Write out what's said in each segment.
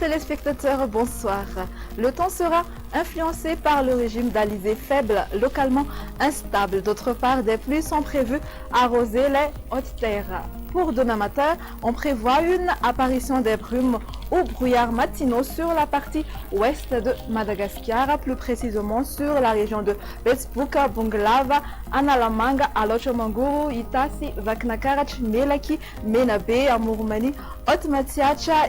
téléspectateurs, bonsoir. Le temps sera influencé par le régime d'alizé faible, localement instable. D'autre part, des pluies sont prévues arroser les hautes terres. Pour demain matin, on prévoit une apparition des brumes ou brouillards matinaux sur la partie ouest de Madagascar, plus précisément sur la région de Westbuka, Bunglava, Analamanga, Alochomanguru, Itasi, Vaknakarach, Melaki, Menabe, Amourmani, Otmatiacha,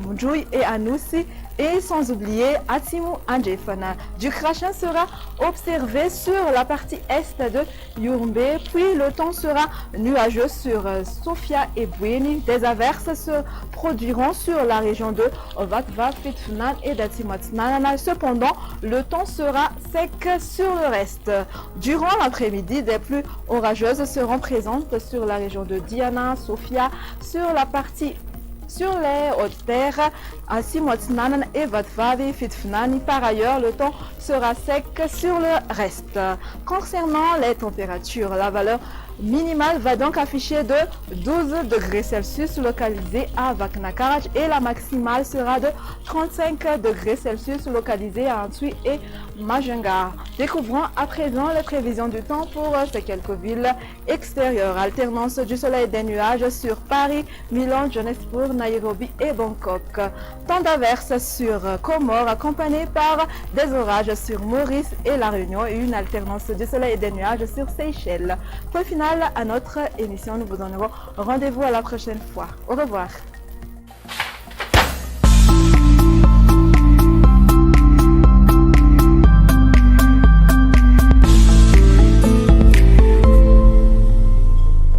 Mujui et Anoussi, et sans oublier Atimu Andjefana. Du crachin sera observé sur la partie est de Yurumbe, puis le temps sera nuageux sur Sofia et Boueni. Des averses se produiront sur la région de Vatva, Fitfunan et Datimatnana. Cependant, le temps sera sec sur le reste. Durant l'après-midi, des pluies orageuses seront présentes sur la région de Diana, Sofia, sur les hautes terres, à Simotnanan et Vatvavi, Fitfnani. Par ailleurs, le temps sera sec sur le reste. Concernant les températures, la valeur minimale va donc afficher de 12 degrés Celsius localisé à Vaknakarach et la maximale sera de 35 degrés Celsius localisé à Antui et Majunga. Découvrons à présent les prévisions du temps pour ces quelques villes extérieures. Alternance du soleil et des nuages sur Paris, Milan, Johannesburg, Nairobi et Bangkok. Temps d'averses sur Comores accompagné par des orages sur Maurice et La Réunion et une alternance du soleil et des nuages sur Seychelles. Point final à notre émission, nous vous donnerons rendez-vous à la prochaine fois. Au revoir.